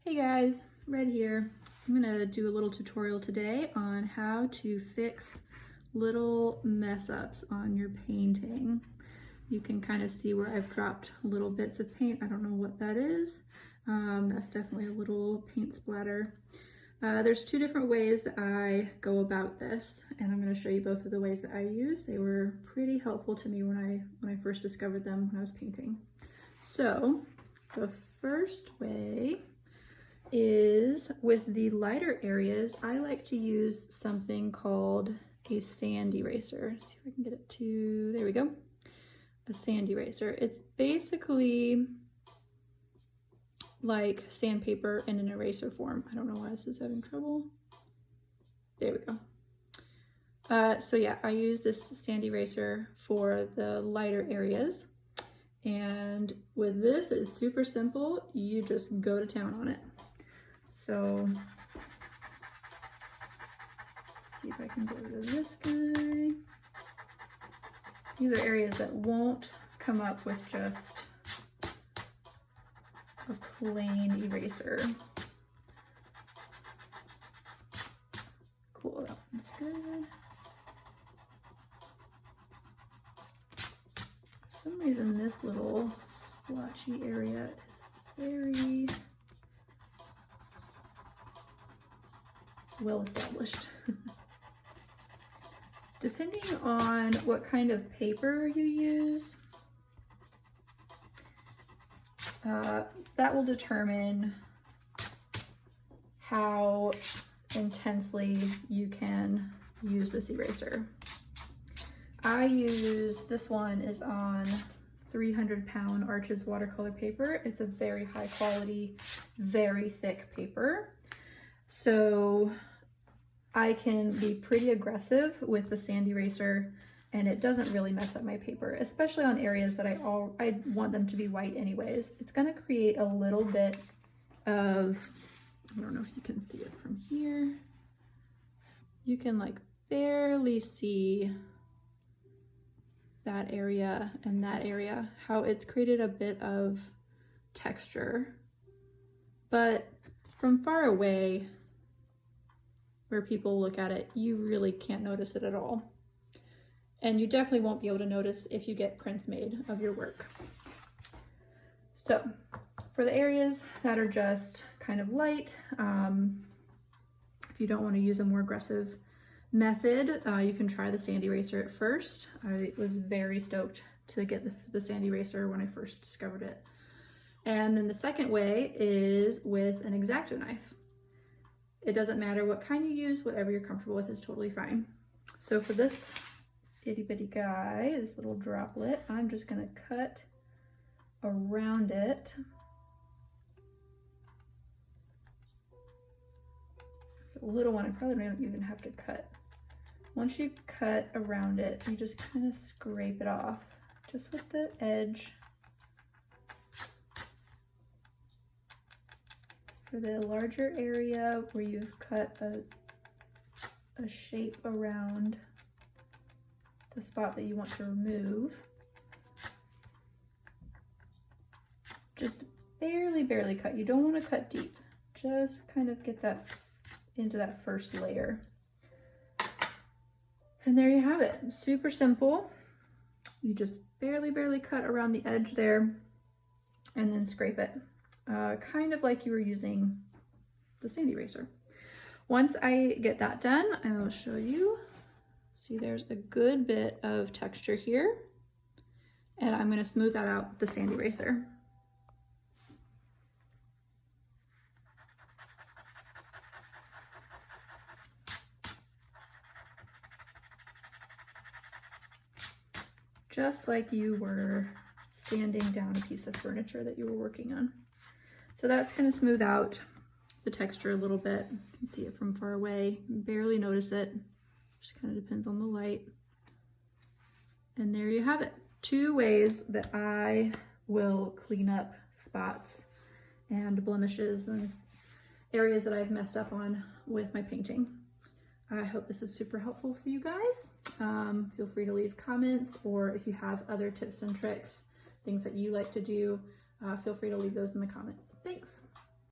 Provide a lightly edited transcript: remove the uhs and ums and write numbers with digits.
Hey guys, Red here. I'm gonna do a little tutorial today on how to fix little mess ups on your painting. You can kind of see where I've dropped little bits of paint. I don't know what that is. That's definitely a little paint splatter. There's two different ways that I go about this, and I'm going to show you both of the ways that I use. They were pretty helpful to me when I first discovered them when I was painting. So the first way is with the lighter areas. I like to use something called a sand eraser. See if I can get it to, there we go. A sand eraser. It's basically like sandpaper in an eraser form. I don't know why this is having trouble. There we go. So yeah, I use this sand eraser for the lighter areas. And with this, it's super simple. You just go to town on it. So let's see if I can get rid of this guy. These are areas that won't come up with just a plain eraser. Cool, that one's good. For some reason this little splotchy area is very well established. Depending on what kind of paper you use, that will determine how intensely you can use this eraser. I use, this one is on 300-pound Arches watercolor paper. It's a very high quality, very thick paper. So I can be pretty aggressive with the sand eraser, and it doesn't really mess up my paper, especially on areas that I want them to be white anyways. It's gonna create a little bit of, I don't know if you can see it from here. You can like barely see that area and that area, how it's created a bit of texture. But from far away, where people look at it, you really can't notice it at all. And you definitely won't be able to notice if you get prints made of your work. So for the areas that are just kind of light, if you don't want to use a more aggressive method, you can try the sand eraser at first. I was very stoked to get the sand eraser when I first discovered it. And then the second way is with an X-Acto knife. It doesn't matter what kind you use, whatever you're comfortable with is totally fine. So for this itty bitty guy, this little droplet, I'm just gonna cut around it. The little one, I probably don't even have to cut. Once you cut around it, you just kind of scrape it off, just with the edge. For the larger area where you've cut a shape around the spot that you want to remove, just barely cut. You don't want to cut deep. Just kind of get that into that first layer. And there you have it. Super simple. You just barely cut around the edge there and then scrape it. Kind of like you were using the sand eraser. Once I get that done, I will show you. See, there's a good bit of texture here, and I'm going to smooth that out with the sand eraser. Just like you were sanding down a piece of furniture that you were working on. So that's going to smooth out the texture a little bit. You can see it from far away, barely notice it. Just kind of depends on the light. And there you have it. Two ways that I will clean up spots and blemishes and areas that I've messed up on with my painting. I hope this is super helpful for you guys. Feel free to leave comments, or if you have other tips and tricks, things that you like to do, feel free to leave those in the comments. Thanks.